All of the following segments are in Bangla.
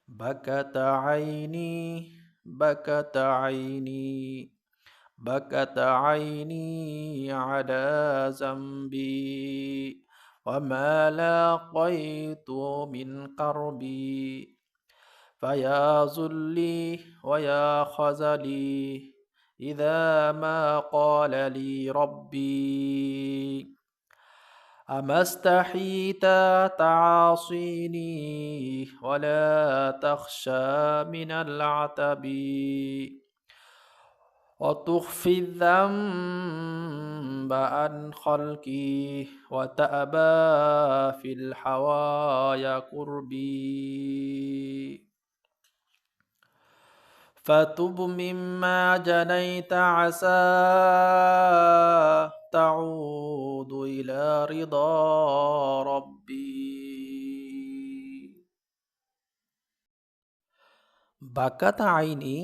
بكت عيني بكت عيني بكت عيني على ذنبي وما لاقيت من قربي فيا ذلي ويا خزلي إذا ما قال لي ربي أما استحييت تعاصيني ولا تخشى من العتب وتخفي الذنب عن خلقي وتأبى في الحوايا قربي فتب مما جنيت عسى تعود إلى رضا ربي বাকাত আইনি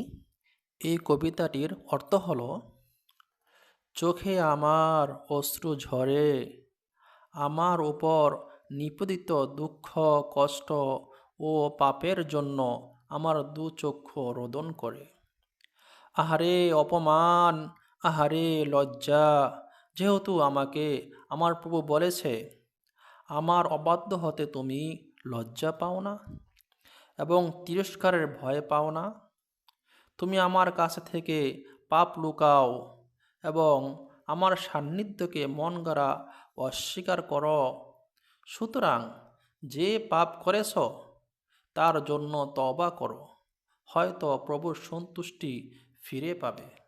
এই কবিতাটির অর্থ হল চোখে আমার অশ্রু ঝরে আমার উপর নিপতিত দুঃখ কষ্ট ও পাপের জন্য আমার দু চক্ষু রোদন করে। আহারে অপমান, আহারে লজ্জা, যেহেতু আমাকে আমার প্রভু বলেছে আমার অবাধ্য হতে তুমি লজ্জা পাও না এবং তিরস্কারের ভয় পাও না। তুমি আমার কাছে থেকে পাপ লুকাও এবং আমার সান্নিধ্যকে মন গড়া অস্বীকার করো। সুতরাং যে পাপ করেছ তার জন্য তওবা করো, হয়তো প্রভুর সন্তুষ্টি ফিরে পাবে।